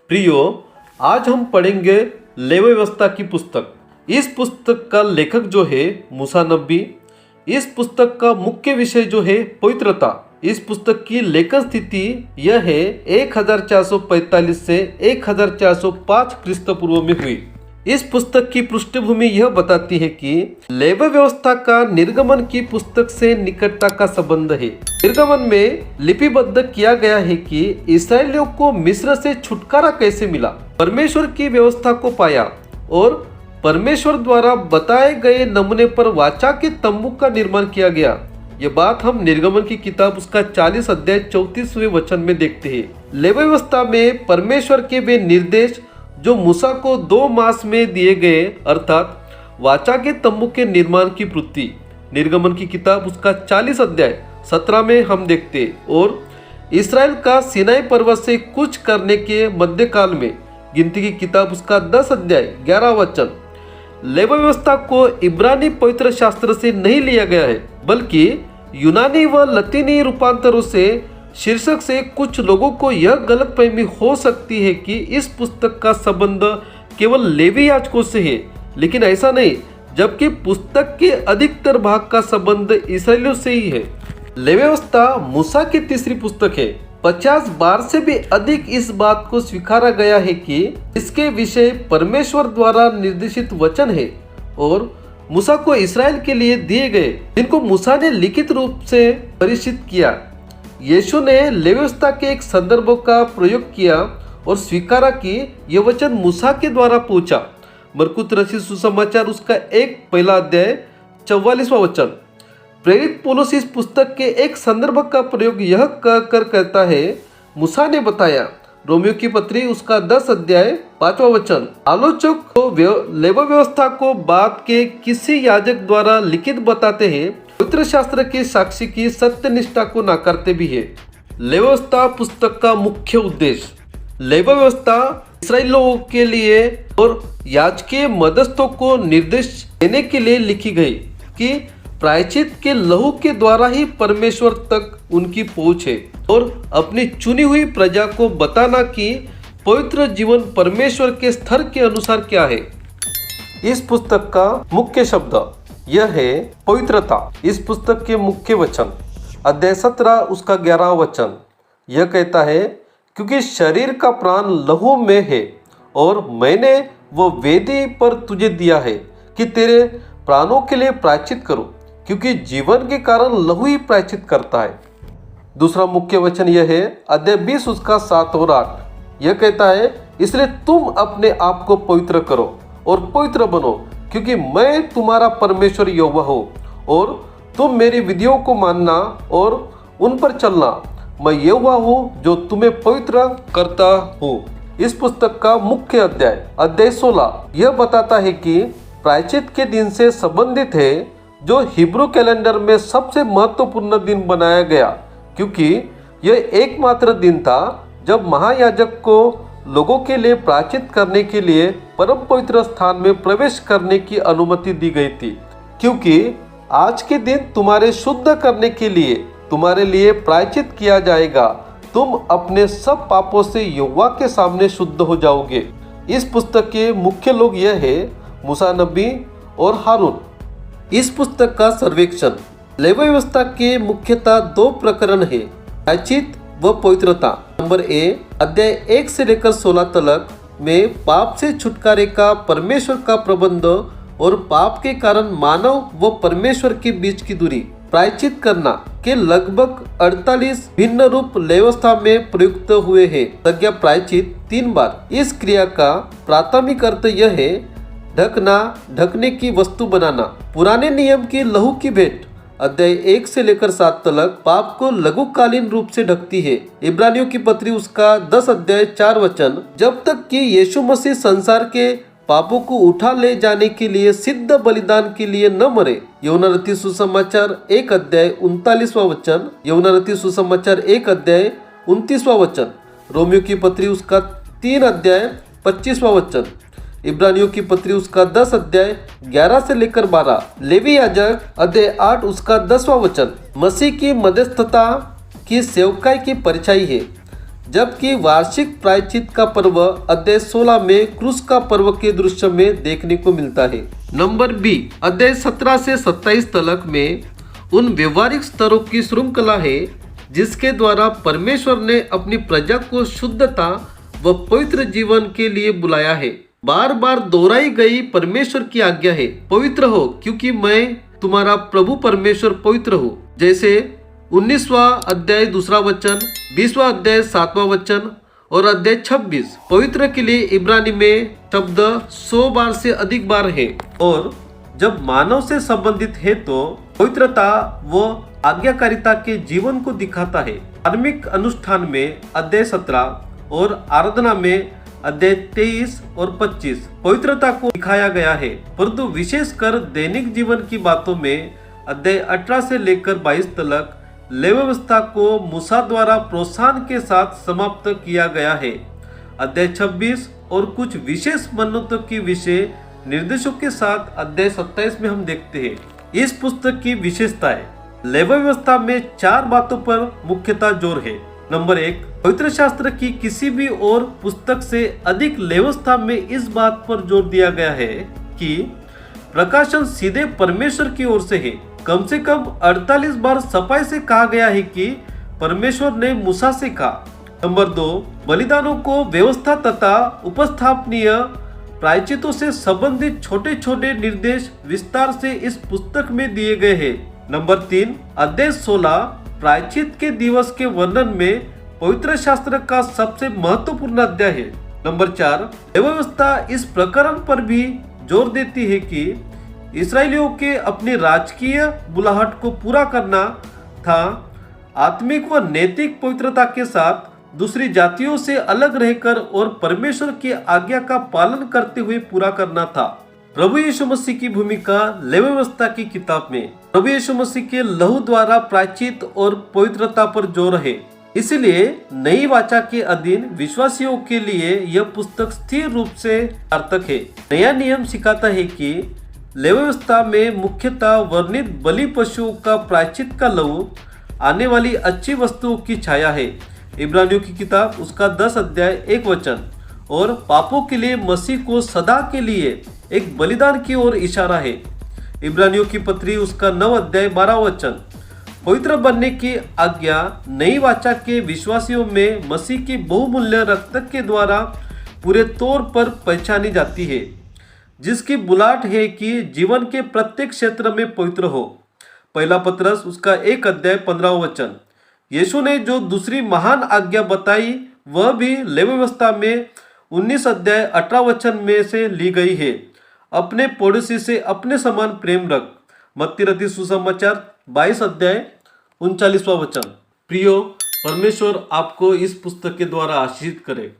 प्रियो, आज हम पढ़ेंगे लेवी व्यवस्था की पुस्तक। इस पुस्तक का लेखक जो है मूसा नबी। इस पुस्तक का मुख्य विषय जो है पवित्रता। इस पुस्तक की लेखन स्थिति यह है 1445 से 1405 ख्रीस्तपूर्व में हुई। इस पुस्तक की पृष्ठभूमि यह बताती है कि लेवी व्यवस्था का निर्गमन की पुस्तक से निकटता का संबंध है। निर्गमन में लिपिबद्ध किया गया है कि इस्राएलियों को मिस्र से छुटकारा कैसे मिला, परमेश्वर की व्यवस्था को पाया और परमेश्वर द्वारा बताए गए नमूने पर वाचा के तंबू का निर्माण किया गया। ये बात हम निर्गमन की किताब उसका 40 अध्याय 34वें वचन में देखते हैं। लेवी व्यवस्था में परमेश्वर के वे निर्देश जो मूसा को 2 मास में दिए गए, अर्थात वाचा के तंबू के निर्माण की पूर्ति निर्गमन की किताब उसका 40 अध्याय 17 में हम देखते हैं। और इसराइल का सिनाई पर्वत से कुछ करने के मध्यकाल में गिनती की किताब उसका 10 अध्याय 11 वचन। लेवी व्यवस्था को इब्रानी पवित्र शास्त्र से नहीं लिया गया है, बल्कि यूनानी व लतीनी रूपांतरों से। शीर्षक से कुछ लोगों को यह गलतफहमी हो सकती है कि इस पुस्तक का संबंध केवल लेवी याजकों से है, लेकिन ऐसा नहीं, जबकि पुस्तक के अधिकतर भाग का संबंध इस्राएलियों से ही है। लेवी व्यवस्था मूसा की तीसरी पुस्तक है। 50 बार से भी अधिक इस बात को स्वीकारा गया है कि इसके विषय परमेश्वर द्वारा निर्देशित वचन है और मूसा को इसराइल के लिए दिए गए, जिनको मूसा ने लिखित रूप से परिचित किया। यीशु ने लेवी व्यवस्था के एक संदर्भ का प्रयोग किया और स्वीकारा कि यह वचन मूसा के द्वारा पहुंचा। मरकुस रचित सुसमाचार उसका 1 अध्याय 44वां वचन। प्रेरित पौलुस इस पुस्तक के एक संदर्भ का प्रयोग यह कहकर कहता है, मूसा ने बताया। रोमियो की पत्री उसका 10 अध्याय 5वां वचन। आलोचक को लेवी व्यवस्था को बाद के किसी याजक द्वारा लिखित बताते हैं, पवित्र शास्त्र के साक्षी की सत्यनिष्ठा को नकारते भी है। लेवी व्यवस्था पुस्तक का मुख्य उद्देश्य लेवी व्यवस्था इस्राएली लोगों के लिए और याजकीय मध्यस्थों को निर्देश देने के लिए लिखी गई कि प्रायश्चित के लहू के द्वारा ही परमेश्वर तक उनकी पहुंच है और अपनी चुनी हुई प्रजा को बताना कि पवित्र जीवन परमेश्वर के स्तर के अनुसार क्या है। इस पुस्तक का मुख्य शब्द यह है पवित्रता। इस पुस्तक के मुख्य वचन अध्याय 17 उसका 11वां वचन यह कहता है, क्योंकि शरीर का प्राण लहू में है और मैंने वो वेदी पर तुझे दिया है कि तेरे प्राणों के लिए प्रायश्चित करो, क्योंकि जीवन के कारण लहू ही प्रायश्चित करता है। दूसरा मुख्य वचन यह है अध्याय 20 उसका 7 और 8 यह कहता है, इसलिए तुम अपने आप को पवित्र करो और पवित्र बनो, क्योंकि मैं तुम्हारा परमेश्वर यहोवा हूँ और तुम मेरी विधियों को मानना और उन पर चलना। मैं यहोवा हूँ जो तुम्हें पवित्र करता हूँ। इस पुस्तक का मुख्य अध्याय 16 यह बताता है कि प्रायश्चित के दिन से संबंधित है, जो हिब्रू कैलेंडर में सबसे महत्वपूर्ण दिन बनाया गया, क्योंकि यह एकमात्र दिन था जब महायाजक को लोगों के लिए प्रायश्चित करने के लिए परम पवित्र स्थान में प्रवेश करने की अनुमति दी गई थी। क्योंकि आज के दिन तुम्हारे शुद्ध करने के लिए तुम्हारे लिए प्रायश्चित किया जाएगा, तुम अपने सब पापों से यहोवा के सामने शुद्ध हो जाओगे। इस पुस्तक के मुख्य लोग यह है मूसा नबी और हारून। इस पुस्तक का सर्वेक्षण लेवी व्यवस्था के मुख्यतः 2 प्रकरण है, प्रायश्चित व पवित्रता। नंबर ए अध्याय 1 से लेकर 16 तक में पाप से छुटकारे का परमेश्वर का प्रबंध और पाप के कारण मानव व परमेश्वर के बीच की दूरी प्रायश्चित करना के लगभग 48 भिन्न रूप लेवी व्यवस्था में प्रयुक्त हुए हैं। संज्ञा प्रायश्चित 3 बार। इस क्रिया का प्राथमिक अर्थ यह है ढकना, ढकने की वस्तु बनाना। पुराने नियम की लहू की भेंट अध्याय 1 से लेकर 7 तक पाप को लघुकालीन रूप से ढकती है। इब्रानियों की पत्री उसका 10 अध्याय 4 वचन। जब तक कि यीशु मसीह संसार के पापों को उठा ले जाने के लिए सिद्ध बलिदान के लिए न मरे। यूहन्ना रचित सुसमाचार 1 अध्याय 39वां वचन। यूहन्ना रचित सुसमाचार 1 अध्याय 29वां वचन। रोमियो की पत्री उसका 3 अध्याय 25वां वचन। इब्रानियों की पत्री उसका 10 अध्याय 11 से लेकर 12। लेवी याजक अध्याय 8 उसका 10वां वचन मसीह की मध्यस्थता की सेवकाई की परछाई है। जबकि वार्षिक प्रायश्चित का पर्व अध्याय 16 में क्रूस का पर्व के दृश्य में देखने को मिलता है। नंबर बी, अध्याय 17 से 27 तक में उन व्यवहारिक स्तरों की श्रृंखला है जिसके द्वारा परमेश्वर ने अपनी प्रजा को शुद्धता व पवित्र जीवन के लिए बुलाया है। बार बार दोहराई गई परमेश्वर की आज्ञा है, पवित्र हो क्योंकि मैं तुम्हारा प्रभु परमेश्वर पवित्र हूँ। जैसे 19वां अध्याय 2 वचन, 20वां अध्याय 7वां वचन और अध्याय 26 पवित्र के लिए इब्रानी में शब्द 100 बार से अधिक बार है। और जब मानव से संबंधित है तो पवित्रता वो आज्ञाकारिता के जीवन को दिखाता है। धार्मिक अनुष्ठान में अध्याय 17 और आराधना में अध्याय 23 और 25 पवित्रता को दिखाया गया है, परंतु विशेषकर दैनिक जीवन की बातों में अध्याय 18 से लेकर 22 तक लेवी व्यवस्था को मूसा द्वारा प्रोत्साहन के साथ समाप्त किया गया है। अध्याय 26 और कुछ विशेष मन्नतों की विषय निर्देशों के साथ अध्याय 27 में हम देखते हैं। इस पुस्तक की विशेषता है, लेवी व्यवस्था में 4 बातों पर मुख्यतः जोर है। नंबर 1, पवित्र शास्त्र की किसी भी और पुस्तक से अधिक लेवी व्यवस्था में इस बात पर जोर दिया गया है कि प्रकाशन सीधे परमेश्वर की ओर से है। कम से कम 48 बार सफाई से कहा गया है कि परमेश्वर ने मूसा से कहा। नंबर 2, बलिदानों को व्यवस्था तथा उपस्थापनीय प्रायश्चितों से संबंधित छोटे छोटे निर्देश विस्तार से इस पुस्तक में दिए गए हैं। नंबर 3, अध्याय 16 प्रायश्चित के दिवस के वर्णन में पवित्र शास्त्र का सबसे महत्वपूर्ण अध्याय है। नंबर 4, व्यवस्था इस प्रकरण पर भी जोर देती है कि इस्राएलियों के अपनी राजकीय बुलाहट को पूरा करना था, आत्मिक व नैतिक पवित्रता के साथ दूसरी जातियों से अलग रहकर और परमेश्वर की आज्ञा का पालन करते हुए पूरा करना था। प्रभु यीशु मसीह की भूमिका लेवी व्यवस्था की किताब में प्रभु यीशु मसीह के लहू द्वारा प्रायश्चित और पवित्रता पर जोर है। इसलिए नई वाचा के अधीन विश्वासियों के लिए यह पुस्तक स्थिर रूप से सार्थक है। नया नियम सिखाता है कि लेवी व्यवस्था में मुख्यतः वर्णित बलि पशुओं का प्रायश्चित का लहू आने वाली अच्छी वस्तुओं की छाया है। इब्रानियों की किताब उसका 10 अध्याय 1 वचन और पापों के लिए मसीह को सदा के लिए एक बलिदान की ओर इशारा है। इब्रानियों की पत्री उसका 9 अध्याय 12 वचन। पवित्र बनने की आज्ञा नई वाचा के विश्वासियों में मसीह की बहुमूल्य रक्त के द्वारा पूरे तौर पर पहचानी जाती है, जिसकी बुलाहट है कि जीवन के प्रत्येक क्षेत्र में पवित्र हो। पहला पत्रस उसका 1 अध्याय 15 वचन। यीशु ने जो दूसरी महान आज्ञा बताई वह भी लेवी व्यवस्था में 19 अध्याय 18 वचन में से ली गई है। अपने पड़ोसी से अपने समान प्रेम रख। मत्ती रचित सुसमाचार 22 अध्याय 39वां वचन। प्रियो, परमेश्वर आपको इस पुस्तक के द्वारा आशीषित करे।